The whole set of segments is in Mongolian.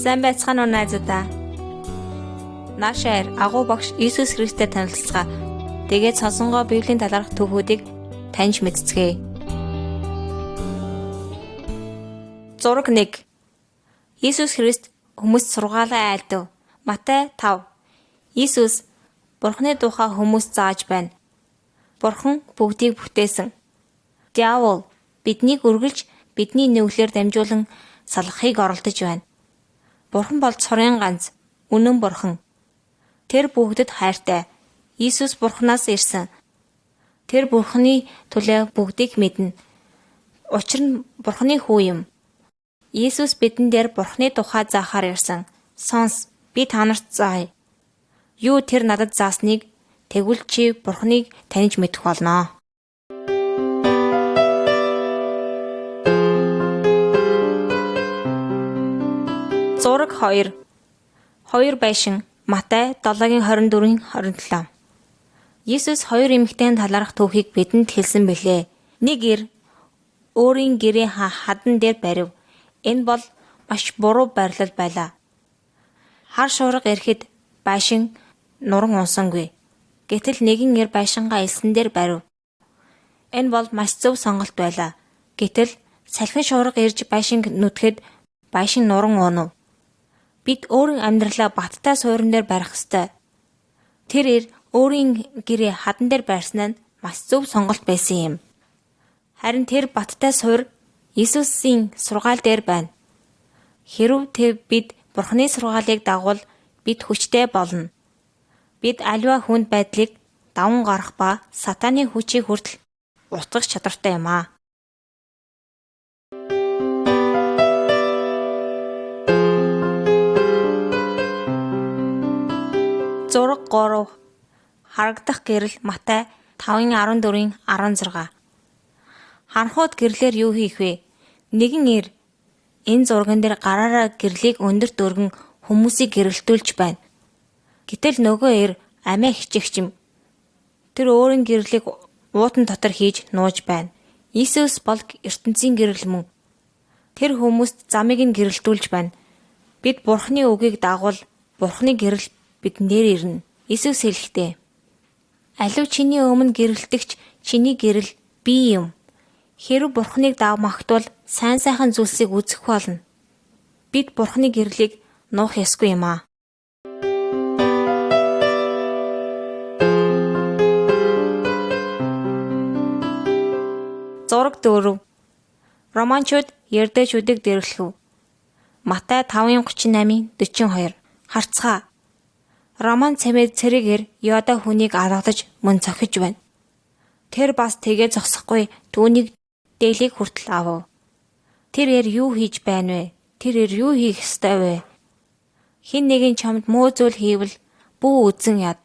Сайн байцгаана уу найзуудаа. Нашаар агуу багш Иесус Христтэй танилцгаа. Тэгээд сонсонгоо Библийн талаарх түүхүүдийг таньж мэдцгээе. Зураг 1. Иесус Христ хүмүүст сургаалаа айлдав. Матай 5. Иесус Бурхны тухай хүмүүст зааж байна. Бурхан бүгдийг бүтээсэн. Диавол биднийг үргэлж бидний нүглээр дамжуулан салгахыг оролдож байна. Бурхан бол цорын ганц, үнэн бурхан. Тэр бүгдэд хайртай. Иесус Бурханаас ирсэн. Тэр Бурханы төлөө бүгдийг мэднэ. Учир нь Бурханы хүү юм. Иесус бидэн дээр Бурханы тухай заахаар ирсэн. Сонс, би та нарт заая. Юу тэр надад заасныг тэгвэл чи Бурханыг таньж мэдэх болно. Зураг 2. Хоёр байшин. Матай 7:24-27. Иесус хоёр эмэгтэйн талаарх түүхийг бидэнд хэлсэн бэлээ. Нэг эр өөрийн гэрээ хадан дээр барив. Энэ бол маш буруу байрлал байлаа. Хар шуурга ирэхэд байшин нуран унсангүй. Гэтэл нэгэн эр байшингаа элсэн дээр барив. Энэ бол маш зөв сонголт байлаа. Гэтэл салхин шуурга ирж байшинг нүдэхэд байшин нуран унав. Бид өөрийн амьдралаа баттай суурин дээр барих ёстой. Тэр эр өөрийн гэрээ хадан дээр барьсан нь маш зөв сонголт байсан юм. Харин тэр баттай суур Иесусийн сургаал дээр байна. Хэрв бид Бурханы сургаалыг дагвал бид хүчтэй болно. Бид аливаа хүнд байдлыг даван гарах ба сатаны хүчийг хүртэл устгах чадвартай юм аа. Зураг 3. Харагдах гэрэл. Матай 5:14-16. Ханхууд гэрлэр юу хийх вэ? Нэгэн эр энэ зурган дээр гараараа гэрлийг өндөрт өргөн хүмүүсийг гэрэлтүүлж байна. Гэтэл нөгөө эр амиа хичээгчим. Тэр өөрийн гэрлийг уутан дотор хийж нууж байна. Иесус бол ертөнцийн гэрэл мөн. Тэр хүмүүст замыг нь гэрэлтүүлж байна. Бид Бурханы үгийг дагвал Бурханы гэрэл бидэн дээр ирнэ. Иесус хэлэхдээ аливаа чиний өмнө гэрэлтэгч чиний гэрэл би юм. Хэрв Бурханыг магтвал сайн сайхан зүйлсийг үзэх болно. Бид Бурханы гэрлийг нуух ёсгүй юм аа. Зураг 4. Романчууд ярдэчүүдийг дэрлэв. Матай 5:38-42. Харцгаа. Роман цэмээд цэрэгээр Йода хүнийг алгадаж мөн цохиж байна. Тэр бас тэгээ зогсохгүй түүнийг дээлийг хүртэл авав. Тэр эр юу хийж байна вэ? Тэр эр юу хийх ёстой вэ? Хэн нэгэн чамд муу зүйл хийвэл бүү үзэн яд.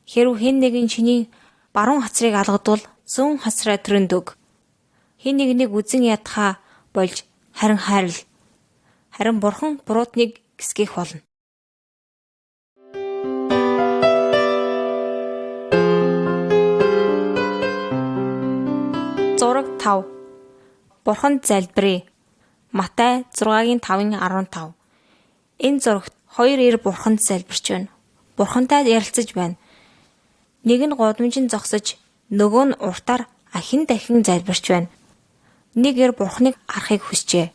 Хэрв хэн нэгэн чиний баруун хацрыг алгадвал зүүн хацраа төрөнд өг. Хэн нэгнийг үзэн ядхаа болж харин хайрл. Харин Бурхан буруутныг гисгэх болно. Зураг 5. Бурханд залбирая. Матай 6:5-15. Энэ зурагт хоёр эр Бурханд залбирч байна. Бурхантай ярилцаж байна. Нэг нь гудамжинд зогсож, нөгөө нь уртаар ахин дахин залбирч байна. Нэг эр Бурханыг харахыг хүсжээ.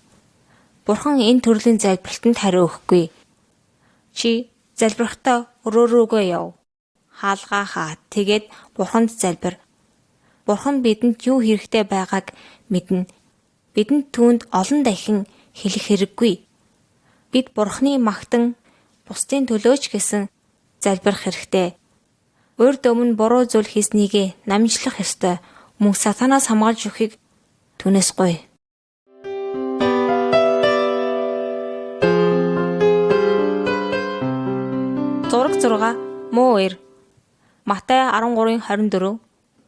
Бурхан энэ төрлийн залбиралтанд хариу өгөхгүй. Чи залбирахдаа өрөөрөөгөө яв. Хаалгаа хаа. Тэгээд Бурханд залбир. Бурхан бидэнд юу хэрэгтэй байгааг мэднэ. Бидэнд түүнд олон дахин хэлэх хэрэггүй. Бид Бурханы магтан бусдын төлөөч гэсэн залбирах хэрэгтэй. Урд өмнө буруу зүйл хийснийгээ намжлах ёстой. Мөн сатанаас хамгаалж өгөхийг түүнээс гуй. Зураг 6. Муу эр. Матай 13:24,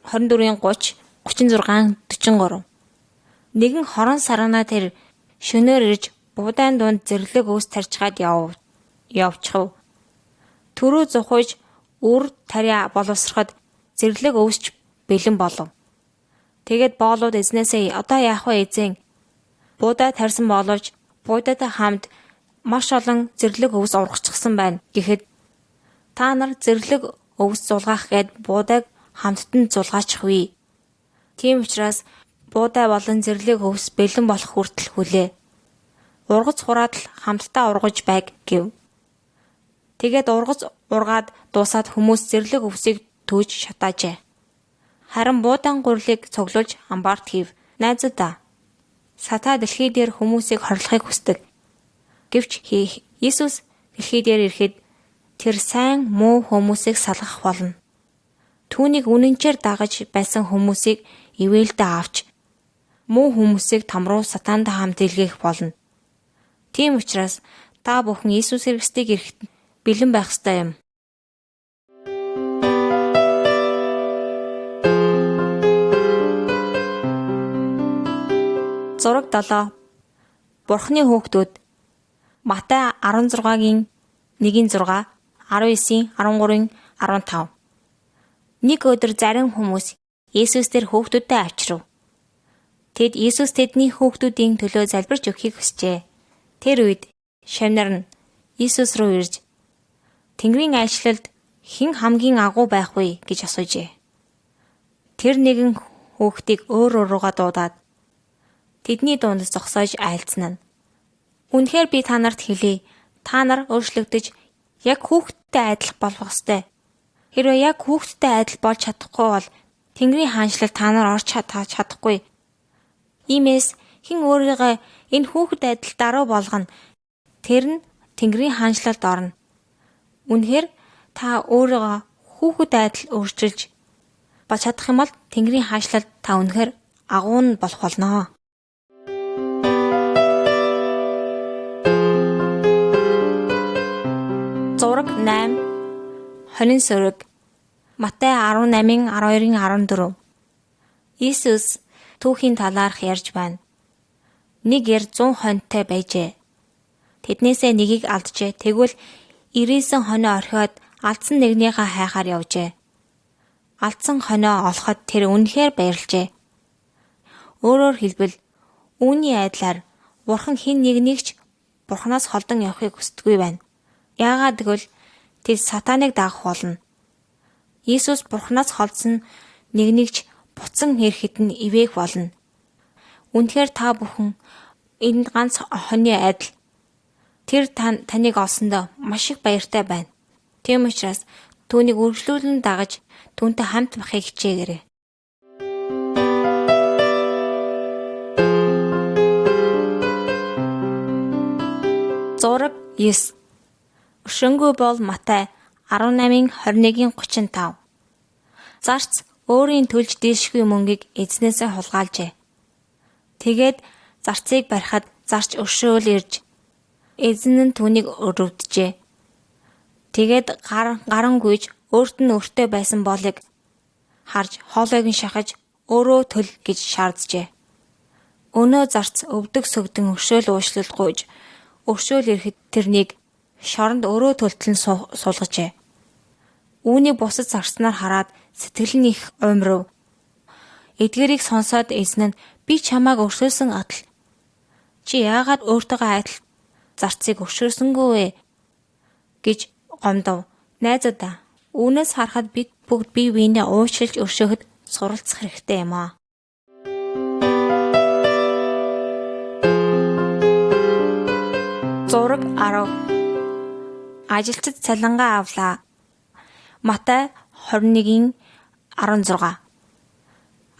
24:30, 36:43. Нэгэн хорон сарана тэр шөнөөр ирж буудаан дунд зэрлэг өөс тарьчгаад явчихв. Төрөө зухойж үр тариа боловсроход зэрлэг өөсч бэлэн болов. Тэгэд боолууд эзнээсээ одоо яах вэ эзэн? Буудаа тарьсан боловч буудаатай хамт маш олон зэрлэг өвс ургацчихсан байна гэхэд та нар зэрлэг өвс зулгаах гээд буудаг хамттан зулгаачихвээ. Тийм учраас буудай болон зэрлэг өвс бэлэн болох хүртэл хүлээ. Ургац хураад л хамтдаа ургаж байг гэв. Тэгээд ургац ургаад дуусаад хүмүүс зэрлэг өвсийг түүж шатаажээ. Харин буудан гурилыг цуглуулж амбарт хийв. Найзуудаа, Сатан дэлхий дээр хүмүүсийг хорлохыг хүсдэг. Гэвч Иесус дэлхий дээр ирэхэд тэр сайн муу хүмүүсийг салгах болно. Түүнийг үнэнчээр дагаж байсан хүмүүсийг ивэлдэ авч муу хүмүүсийг том руу Сатантай хамт илгээх болно. Тийм учраас та бүхэн Иесус Христийг ирэхэд бэлэн байх ёстой юм. Зураг 7. Бурхны хүүхдүүд. Матай 16-гийн 1-6, 19-ийн 13-ийн 15. Нэг өдөр зарим хүмүүс Иесус дээр хүүхдүүдтэй авчирв. Тэд Иесус тэдний хүүхдүүдийн төлөө залбирч өгөхийг хүсжээ. Тэр үед шавнар нь Иесус руу ирж Тэнгэрийн айлчлалд хэн хамгийн агуу байх вэ гэж асуужээ. Тэр нэгэн хүүхдийг өөр руугаа дуудаад тэдний дунд зогсоож айлцсан нь. Үнэхээр би та нарт хэлье. Та нар өөрчлөгдөж яг хүүхдтэй адил болох ёстой. Хэрвээ яг хүүхдтэй адил болж чадахгүй бол Тэнгэрийн хаанчлалд та нар орч чадахгүй. Иймээс хэн өөрийгөө энэ хүүхэд адил даруй болгоно, тэр нь Тэнгэрийн хаанчлалд орно. Үнэхээр та өөрийгөө хүүхэд адил өөрчилж болж чадах юм бол Тэнгэрийн хаанчлалд та үнэхээр агуу нь болох болно. Зураг 8. Хонин сүрэг. Матай 18-ийн 12-ийн 14. Иесус түүхийн талаарх ярьж байна. Нэг ер 100 хоньтой байжээ. Тэднээсээ нэгийг алджээ. Тэгвэл 99 хонио орхиод алдсан нэгнийхээ хайхаар явжээ. Алдсан хонио олоход тэр үнэхээр баярлжээ. Өөрөөр хэлбэл үүний айдлаар Бурхан хэн нэгнийг ч Бурханаас холдон явахыг хүсдэггүй байна. Яагаад гэвэл тэд Сатаныг дагах болно. Иесус Бурханаас холдсон нэгнийг ч буцан ирэхэд нь ивээх болно. Үнэхээр та бүхэн энэ ганц хоны адил тэр таныг олсондоо маш их баяртай байна. Тийм учраас түүнийг үргэлжлүүлэн дагаж түүнтэй хамт байхыг хичээгээрэй. Зураг 9. Өшөөнгүй бол Матай 18-ийн 21-ийн 35. Зарц өөрийн төлж дээшгүй мөнгийг эзнээсээ хулгайлжээ. Тэгээд зарцыг барихад зарч өшөөл ирж эзэн нь түүнийг өрөвдөжээ. Тэгээд гаран гүйж өөрт нь өртөө байсан болыг харж хоолойг нь шахаж өөрөө төл гэж шаарджээ. Өнөө зарц өвдөг сөгдөн өшөөл уушлал гуйж өшөөл ирэхэд тэрнийг шоронд өөрөө төлтөлн суулгажээ. Үүнийг бусад зарцнаар хараад сэтгэл нь их уймрав. Эдгэрийг сонсоод эзэн нь би чамааг өршөөсөн атал. Чи яагаад өөртөөгөө адил зарцыг өршөөсөнгүй вэ гэж гомдов. Найзуудаа, үүнээс харахад бид бүгд бие биенээ уучлж өршөөхөд суралцах хэрэгтэй юм аа. Зураг 10. Ажилчид цалингаа авлаа. Матай 21-ийн 16.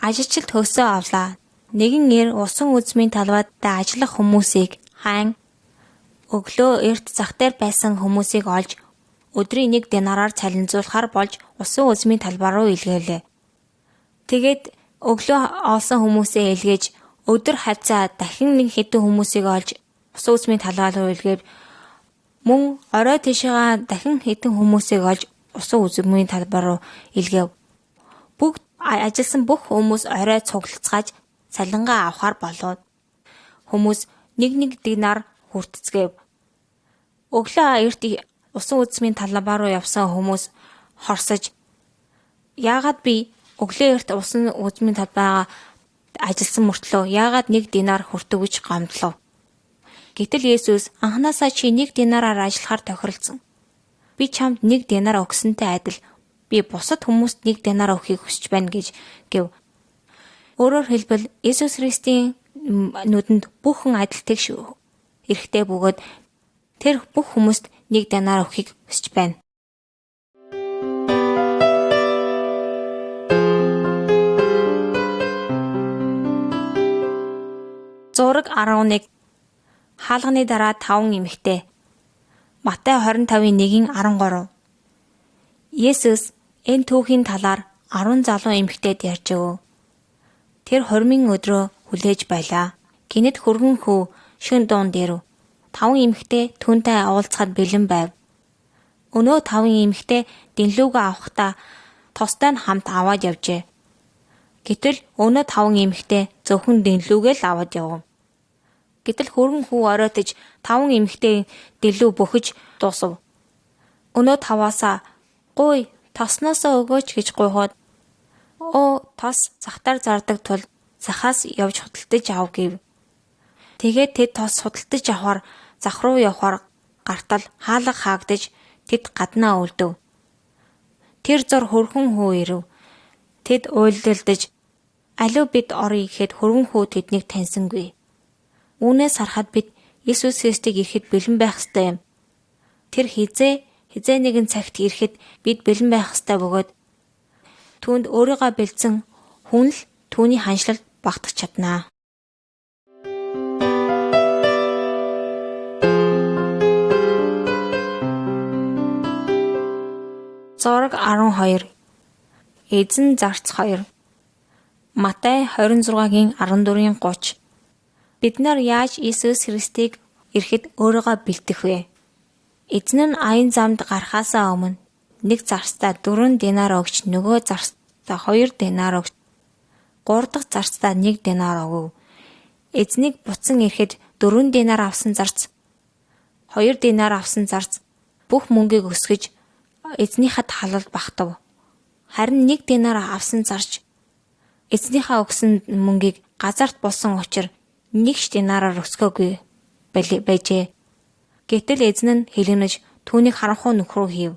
Ажилчид хөөсөө авлаа. Нэгэн эр усан үзмийн талбайтай ажиллах хүмүүсийг хайн өглөө эрт зах дээр байсан хүмүүсийг олж өдрийн 1 динараар цалинзуулахаар болж усан үзмийн талбай руу илгээлээ. Тэгээд өглөө олсон хүмүүсээ илгээж өдөр хавцаа дахин нэг хэдэн хүмүүсийг олж усан үзмийн талбай руу илгээв. Мөн орой тийшээ дахин хэдэн хүмүүсийг олж усан үзмийн талбай руу илгээв. Бүгд ажилласан бүх хүмүүс орой цуглацгааж цалингаа авахар болоод хүмүүс нэг динар хүртцгээв. Өглөө эрт усан үзмийн талбай руу явсан хүмүүс хорсож яагаад би өглөө эрт усан үзмийн талбайгаа ажилласан мөртлөө яагаад 1 динар хүртэг гэж гомдлоо. Гэтэл Есүс анханасаа чи 1 динараар ажиллахаар тохиролцсон. Би чамд 1 динар өгсөнтэй адил би бусад хүмүүст 1 динар өгөхийг хүсэж байна гэж гэв. Өөрөөр хэлбэл Есүс Христийн нүдэнд бүхэн адилтыг эрэхтэй бөгөөд тэр бүх хүмүүст 1 динар өгөхийг хүсэж байна. Зураг 11. Хаалганы дараа 5 эмэгтэй. Матай 25:1-13. Есүс энэ түүхийн талаар 10 залуу эмэгтэйд ярьж өг. Тэр хормын өдрөө хүлээж байлаа. Гэнэт хөргөн хүү шөн дуун дээр 5 эмэгтэй түүнтэй уулзахад бэлэн байв. Өнөө 5 эмэгтэй дэллүүгээ авахдаа тостой нь хамт аваад явжээ. Гэтэл өнөө 5 эмэгтэй зөвхөн дэллүүгээ л аваад явв. Гэтэл хөргөн хүү оройтож 5 эмэгтэй дэллүү бөхөж дуусав. Өнөө 5-аасаа "Гуй, тосноосоо өгөөч" гэж гуйхад тос захтаар зардаг тул захаас явж худалдаж ав гэв. Тэгээд тэд тос худалдаж авахар зах руу явхаар гартал хаалга хаагдаж тэд гаднаа үлдэв. Тэр зур хөргөн хүү ирэв. Тэд уйлдалдаж "Алив бид оръё" гэхэд хөргөн хүү тэднийг таньсангүй. Үүнээс харахад бид Есүс Христийг ирэхэд бэлэн байх ёстой юм. Тэр хизээ нэгэн цагт ирэхэд бид бэлэн байх ёстой бөгөөд түүнд өөрийгөө бэлдсэн хүн л түүний ханшлалд багтах чаднаа. Зураг 12. Эзэн зарц 2. Матай 26:14-30. Бид нар яаж Иесус Христийг ирэхэд өөрийгөө бэлдэх вэ? Эзэн нь аян замд гарахаасаа өмнө нэг зарцтай 4 динар өгч, нөгөө зарцтай 2 динар өгч, 3 дахь зарцтай 1 динар өгөв. Эзнийг буцан ирэхэд 4 динар авсан зарц, 2 динар авсан зарц бүх мөнгийг өсгөж эзнийхээ халалд багтав. Харин 1 динар авсан зарч эзнийхээ өгсөн мөнгийг газарт болсон учраас 1 динараар өсгөөгүй байжээ. Гэтэл эзэн нь хэлэнэж түүнийг харанхуй нөхрөө хийв.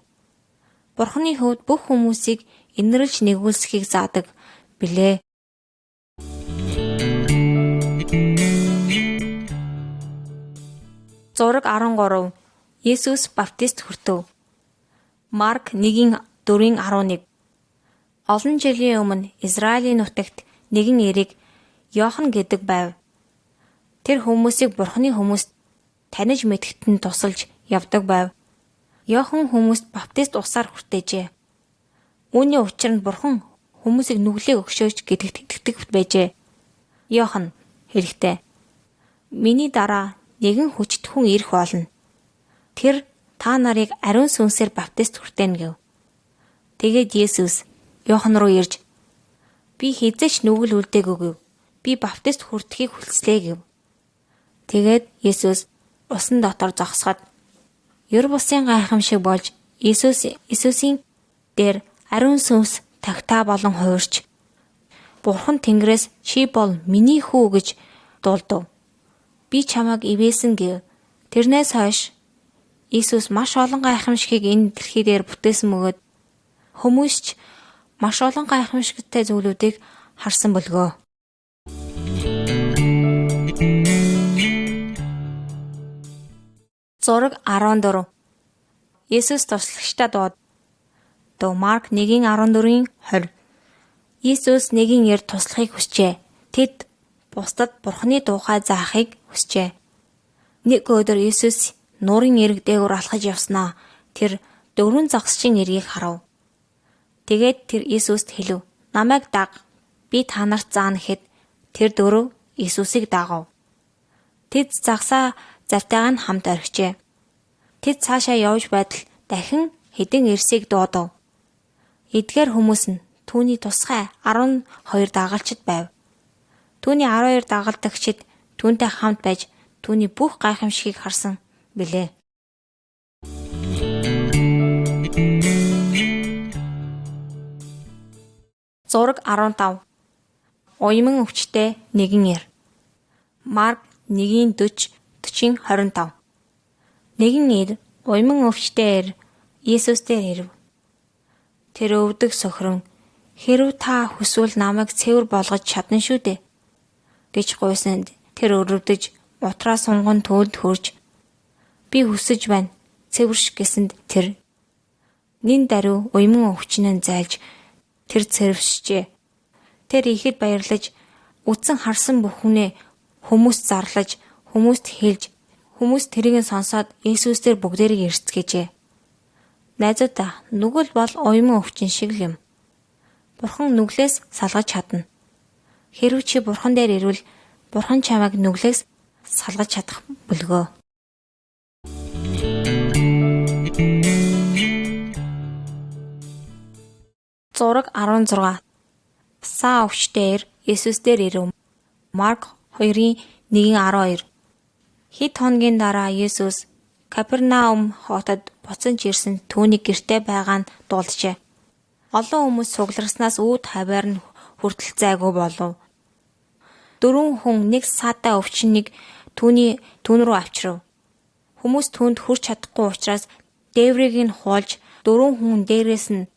Бурхны хувьд бүх хүмүүсийг инэрлж нэгүүлсхийг заадаг билээ. Зураг 13. Есүс баптист хүртэв. Марк 1:4-11. Олон жилийн өмнө Израилийн нутагт нэгэн эрэг Йохан гэдэг байв. Тэр хүмүүсийг Бурхны хүмүүст таних мэдгэдэнд тусалж явдаг байв. Йохан хүмүүст баптист усаар хүртээжээ. Үүний учир нь Бурхан хүмүүсийг нүглээ өгшөөж гэдэгт итгэдэг байжээ. Йохан хэлэхдээ "Миний дараа нэгэн хүчтхэн ирэх болно. Тэр та нарыг ариун сүнсээр баптист хүртээнэ" гэв. Тэгээд Есүс Йохан руу ирж "Би хизээч нүгэл үлдээгүйг. Би баптист хүртэхийг хүслээ" гэв. Тэгээд Есүс усан дотор зогсоход ёр бусын гайхамшиг болж Иесусийн дээр ариун сүнс тагтаа болон хуурч Бурхан Тэнгэрээс "Чи бол миний хүү" гэж дуулдав. "Би чамайг ивээсэн" гэв. Тэрнээс хойш Иесус маш олон гайхамшигыг энэ дэлхий дээр бүтээсэн бөгөөд хүмүүс ч маш олон гайхамшигтай зүйлүүдийг харсан бөлгөө. Зураг 14. Есүс туслагчдаа дуу. Марк 1:14-20. Есүс нэгэн эрд туслахыг хүсчээ. Тэд бусдад Бурхны тухай заахыг хүсчээ. Нэг өдөр Есүс нуурын эрэг дээгүүр алхаж явснаа тэр 4 загасчин эргийг харав. Тэгээд тэр Есүст хэлв: "Намайг даг. Би та нарт заана" гэхэд тэр 4 Есүсийг дагав. Тэд загсаа завтайгаа нь хамт орхижээ. Тэд цаашаа явж байтал дахин хэдэн эрсийг дуудав. Эдгээр хүмүүс нь түүний тусгай 12 дагалчид байв. Түүний 12 дагалдагчид түүнтэй хамт байж түүний бүх гайхамшигыг харсан билээ. Зураг 15. Уйман өвчтэй нэгэн эр. Марк 1:40 40:25. Нэгэн ир уйман өвчтэй ир Иесус дээр ирв. Тэр өвдөг сохрон "Хэрв та хүсвэл намайг цэвэр болгож чадна шүү дээ" гэж гуйсанд тэр өрөвдөж утраа сунган төлд хөрж "Би хүсэж байна. Цэвэрш" гэсэнд тэр нин даруй уйман өвчнөн зайлж тэр цэвэршжээ. Тэр ихэд баярлаж үдсэн харсан бүхнээ хүмүүст зарлаж хүмүүст хэлж хүмүүс тэрийг сонсоод Иесус дээр бүгдээрийг эрсцгээжээ. Найзуудаа, нүгэл бол уйман өвчин шиг юм. Бурхан нүглээс салгаж чадна. Хэрв чи Бурхан дээр ирвэл Бурхан чамайг нүглээс салгаж чадах бөлгөө. Зураг 16. Саа өвчтөөр Иесус дээр ирэв. Марк 2:1-12. Хэд хоногийн дараа Иесус Капернаум хотод буцаж ирсэн түүний гэртээ байгаа нь дуулжээ. Олон хүмүүс сугларснаас үүд хаваар нь хүртэл зайгүй болов. 4 хүн нэг саатай өвчнийг түүн рүү авчирв. Хүмүүс түүнд хүрч чадахгүй учраас дээврийг нь хуулж 4 хүн дээрээс нь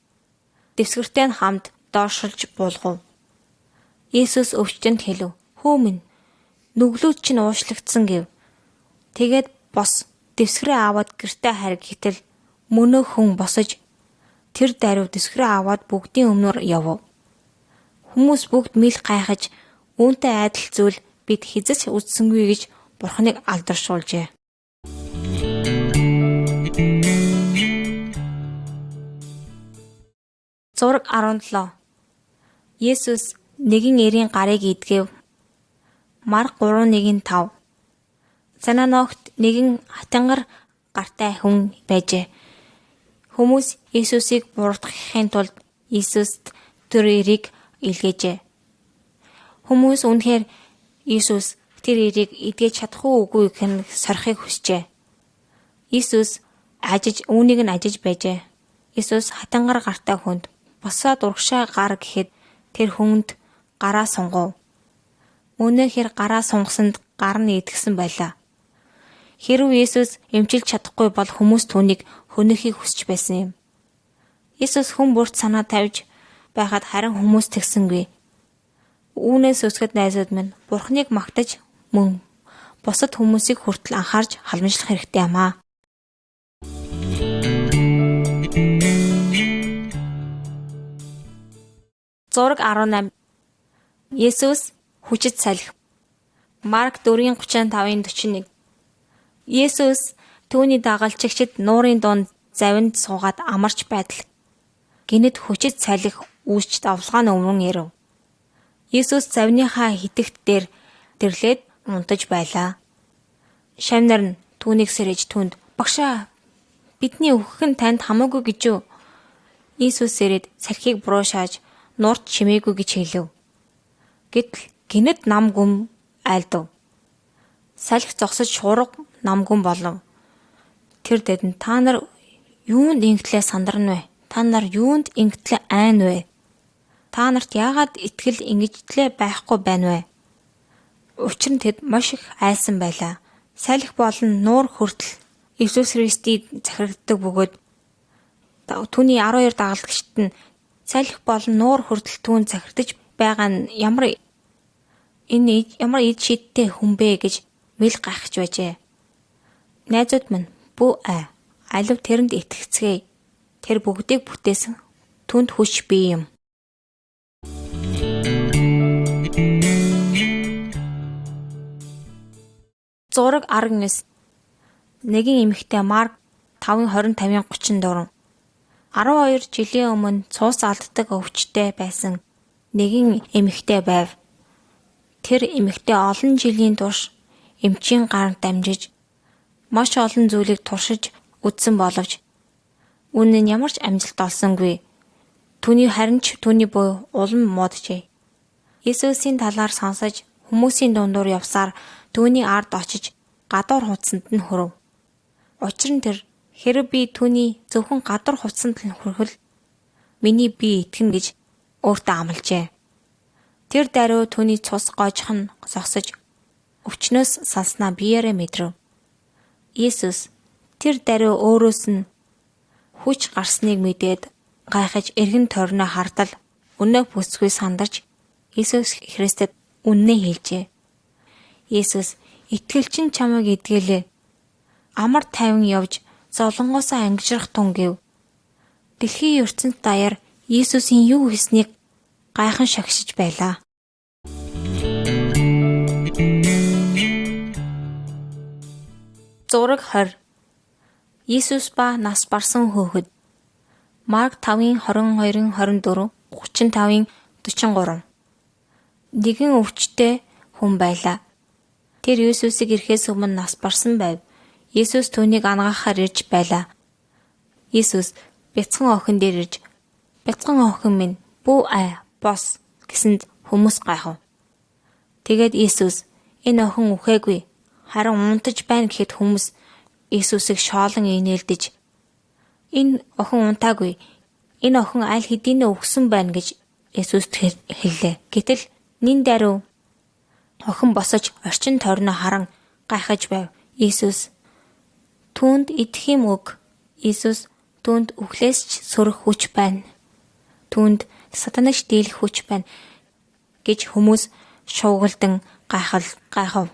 дэвсгэртэй нь хамт доошилж буулгав. Иесус өвчтөнд хэлв: "Хүү минь, нүглүүд чинь уушлагдсан" гэв. Тэгээд бос дэвсгэрээ аваад гэртээ хариг гэтэл мөнөө хүн босож тэр даруй дэвсгэрээ аваад бүгдийн өмнөр явв. Хүмүүс бүгд мэл гайхаж үүнтэй адил зүйл бид хэзэж үзсэнгүй гэж Бурханыг алдаршуулжээ. Зураг 17. Есүс нэгэн эрийн гарыг идгэв. Марк 3:1-5. Санааногт нэгэн хатангар гартай хүн байжээ. Хүмүүс Иесусыг буруутгахын тулд Иесуст тэр эрийг илгээжээ. Хүмүүс үнэхээр Иесус тэр эрийг идгэж чадах уугүй гэх сорихыг хүсжээ. Иесус үүнийг нь ажиж байжээ. Иесус хатангар гартай хүнд босоод урагшаа гар гэхэд тэр хүнд гараа сунгав. Өнөөхөр гараа сунгасанд гар нь идгсэн байлаа. Хэрв Иесус эмчилж чадахгүй бол хүмүүс түүнийг хөнөөхийг хүсч байсан юм. Иесус хүн бүрт санаа тавьж байхад харин хүмүүс тэгсэнгүй. Үүнээс өсгöd найзууд минь, Бурхныг магтаж мөн бусад хүмүүсийг хүртэл анхаарч халамжлах хэрэгтэй юм аа. Зураг 18. Иесус хүчит салхи. Марк 4:35-41. Иесус түүний дагалчигчид нуурын дунд завинд суугаад амарч байтал гинэд хүчит салхи үүсч давлгаа нь өврөн ирэв. Иесус завныхаа хитэгт дээр тэрлээд унтаж байлаа. Шавнар нь түүнийг сэрэж түнд "Багшаа, бидний өгөх нь танд хамаагүй гэж үү?" Иесус сэрээд салхийг буруушааж нуурт чимээгүй гэж хэлв. Гэтэл гинэд нам гүм айлдав. Салхи зогсож шуурга намгүн болов. Тэр дэдэн "Та нар юунд ингэтлээ сандарна вэ? Та нар юунд ингэтлээ айн вэ? Та нарт яагаад итгэл ингэжтлээ байхгүй байна вэ?" Учир нь тэд маш их айсан байлаа. Салхи болон нуур хүртэл Иесус Христийг захирагддаг бөгөөд түүний 12 дагалдагчид нь салхи болон нуур хүртэл түүнд захирдаж байгаа нь ямар эд шидтэй хүн бэ гэж мэл гайхаж байжээ. Найзууд минь, алив тэрэнд итгэцгээе. Тэр бүгдийг бүтээсэн түнд хүч бий юм. Зураг 19. Нэгэн эмэгтэй Марк 5:20-50-34. 12 жилийн өмнө цус алддаг өвчтэй байсан нэгэн эмэгтэй байв. Тэр эмэгтэй олон жилийн турш эмчийн гар дамжиж маш олон зүйлийг туршиж үзсэн боловч үнэн нь ямар ч амжилт олсонгүй. Харин ч түүний буй улам мууджээ. Иесусийн талаар сонсож хүмүүсийн дундуур явсаар түүний ард очиж гадуур хуудсанд нь хүрв. Учир нь тэр "Хэрэв би түүний зөвхөн гадуур хуудсанд нь хүрвэл миний бие итгэнэ" гэж өөртөө амлажээ. Тэр даруй түүний цус гоожих нь зогсож өвчнөөс салснаа биеэрээ мэдрэв. Иесус тэр даруй өөрөөс нь хүч гарсныг мэдээд гайхаж эргэн тойрноо хардал өнөө бүсгүй сандарч Иесус Христэд үннээ хэлжээ. Иесус итгэлчин чамайг эдгэлээ. Амар тайван явж зовлонгоосоо ангижрах тун гэв. Дэлхийн ертөнцийн даяар Иесусийн юу хийснийг гайхан шагшиж байлаа. Зураг 20. Иесус ба нас барсан хөөхд. Марк 5:22-24, 35:43. Нэгэн өвчтэй хүн байлаа. Тэр Иесусыг ирэхээс өмнө нас барсан байв. Иесус түүнийг ангаахаар ирж байлаа. Иесус бяцхан охин дээр ирж "Бяцхан охин минь, бүү бос" гэсэнд хүмүүс гайхав. Тэгээд Иесус "Энэ охин үхээгүй, харин унтаж байна" гэхэд хүмүүс Иесусыг шоолон инээлдэж "Энэ охин унтаагүй, энэ охин аль хэдийнэ өгсөн байна" гэж Иесуст хэллээ. Гэтэл нин даруй охин босож орчин тойрноо харан гайхаж байв. Иесус түүнд идэх юм өг. Иесус түүнд үхлээс ч сөрөх хүч байна. Түүнд сатанагч дийлэх хүч байна гэж хүмүүс шуугалдан гайхав.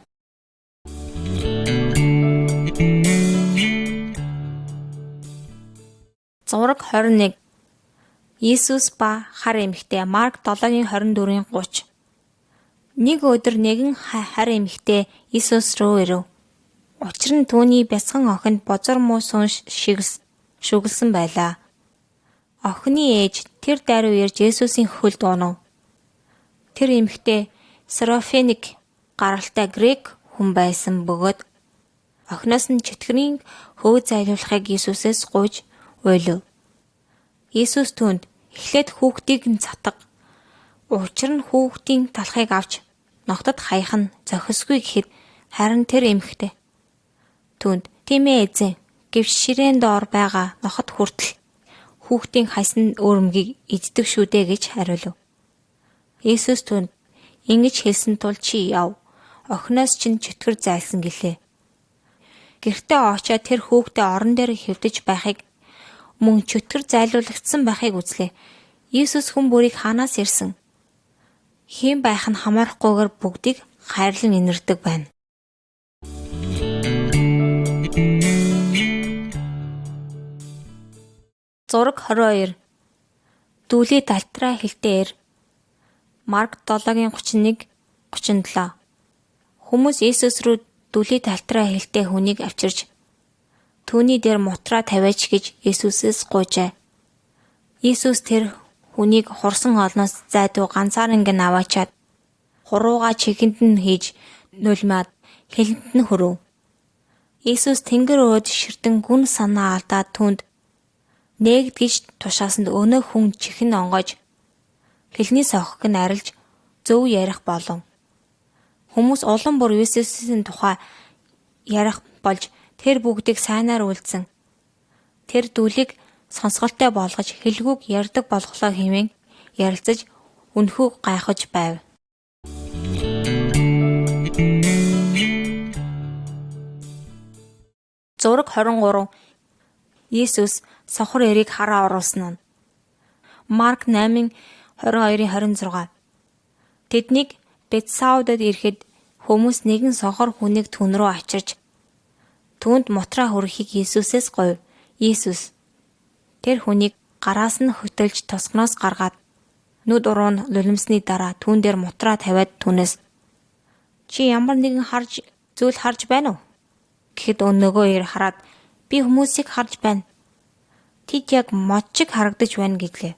Зураг 21. Иесус ба хар эмэгтэй. Марк 7:24-30. Нэг өдөр нэгэн хар эмэгтэй Иесус руу ирэв. Учир нь түүний бяцхан охинд бозор муу сүн шүглсэн байлаа. Охины ээж тэр даруй ирж Иесусийн хөлд унав. Тэр эмэгтэй Серафиник гаралтай грек хүн байсан бөгөөд охиноос нь чөтгөрийн хөөг зайлуулахыг Иесусээс гуйж уйлав. Иесус түүнд эхлээд хүүхдийг нь цатга. Учир нь хүүхдийн талхыг авч ногтод хаях нь зохисгүй гэхэд харин тэр эмэгтэй түүнд "Тийм ээ эзэн" гэвч ширээн доор байгаа ноход хүртэл хүүхдийн хайсан өрөмгийг иддэг шүү дээ гэж хариулв. Иесус түүнд ингэж хэлсэн тул чи яв. Охиноос чинь чөтгөр зайлсан гэлээ. Гэртээ очоод тэр хүүхдээ орон дээр хэвдэж байхыг мөн чөтгөр зайлуулагдсан байхыг үзлээ. Иесус хүн бүрийг хаанаас ирсэн? Хэн байх нь хамаарахгүйгээр бүгдийг хайрлан инэрдэг байна. Зураг 22. Дүүлий далтраа хэлтээр. Марк 7:31-37. Хүмүүс Иесус рүү дүүлий далтраа хэлтээ хүнийг авчирч түүний дээр мутраа тавиач гэж Иесусээс гуйжээ. Иесус тэр хүнийг хурсан олноос зайдуу ганцаарнг нь аваачаад хурууга чихэнд нь хийж нулимаад хэлэнд нь хөрөв. Иесус тэнгэр өөд ширтэн гүн санаа алдаад түүнд нээгдгийж тушаасанд өнөө хүн чихэн онгойж хэлний сохог нь арилж зөв ярих болов. Хүмүүс улам бүр Иесусийн тухай ярих болж тэр бүгдийг сайнаар үлдсэн. Тэр дүүлийг сонсголтой болгож хэлгүүг ярьдаг болголоо хэмээн ярилцаж үнэхүү гайхаж байв. Зураг 23. Иесус сохор эрийг хараа оруулсан нь. Марк 8:22-26. Тэднийг Бетсаудад ирэхэд хүмүүс нэгэн сохор хүнийг түн рүү авчирч түүнд мутраа хүргэхийг Иесусээс гуйв. Иесус тэр хүнийг гараас нь хөтөлж тосгоноос гаргаад нүд уруу нь лулимсны дараа түүн дээр мутраа тавиад түүнээс "Чи ямар нэгэн зүйл харж байна уу?" гэхэд нөгөө ир хараад "Би хүмүүсийг харж байна. Тэд яг мод шиг харагдаж байна" гэглээ.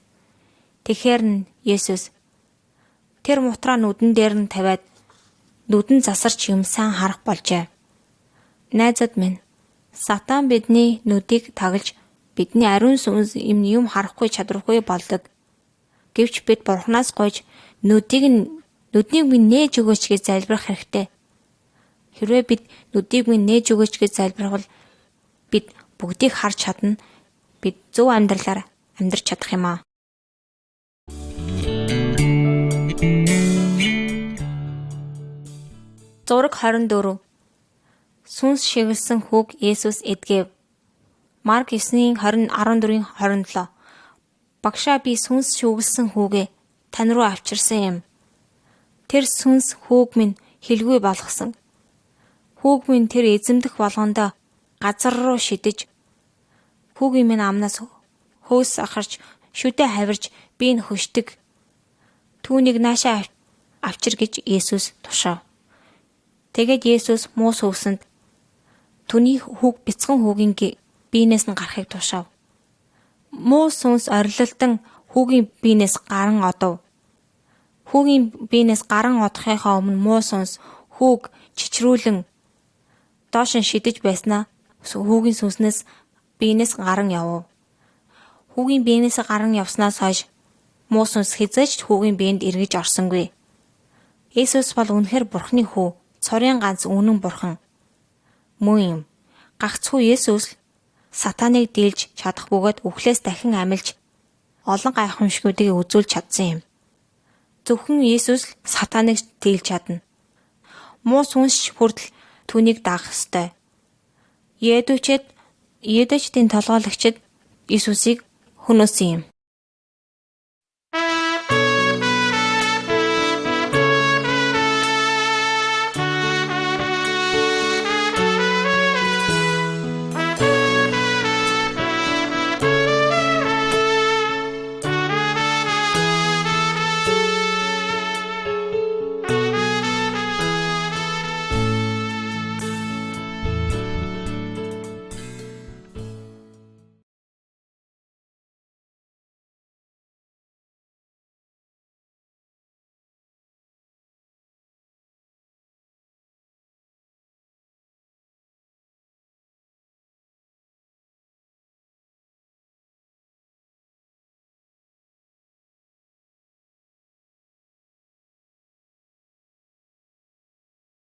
Тэгэхээр нь Иесус тэр мутраа нүдэн дээр нь тавиад нүдэн засарч юмсан харах болжээ. Найзад минь, Сатан бидний нүдийг таглаж бидний ариун сүнс юм харахгүй чадваргүй болдог. Гэвч бид Бурханаас гуйж нүднийг минь нээж өгөөч гэж залбирах хэрэгтэй. Хэрвээ бид нүдийг минь нээж өгөөч гэж залбирвал бид бүгдийг харж чадна. Бид зөв амьдралаар амьдрч чадах юм аа. Зураг 24. Сүнс шиглсэн хүүг Есүс эдгэв. Марк 9:14-27. Багшаа, би сүнс шүглсэн хүүгээ тань руу авчирсан юм. Тэр сүнс хүүг минь хэлгүй болгосон. Хүүг минь тэр эзэмдэх болгондоо газар руу шидэж, хүүгийн минь амнаас хөөс ахарч, шүдэ хавирж би нь хөшдөг. Түүнийг наашаа авчир гэж Есүс тушаав. Тэгээд Есүс муу сүгсэнд түүний хүүг бяцхан хүүгийн биенээс нь гарахыг тушаав. Муу сүнс орилолтон хүүгийн биенээс гаран одов. Хүүгийн биенээс гаран одохынхаа өмнө муу сүнс хүүг чичрүүлэн доош нь шидэж байснаа хүүгийн сүнснээс биенээс гаран явв. Хүүгийн биенээс гаран явснаас хойш муу сүнс хизээч хүүгийн биенд эргэж орсонгүй. Есүс бол үнэхээр Бурхны хүү, цорын ганц үнэн Бурхан. Мөн юм. Гагцхүү Есүс сатаныг дийлж чадах бөгөөд үхлээс дахин амилж олон гайхамшгуудыг үзүүлж чадсан юм. Зөвхөн Есүс сатаныг дийлж чадна. Муу сүнс хүртэл түүнийг даах ёстой. Едүчдийн толгойлогчид Есүсийг хөнөөсөн юм.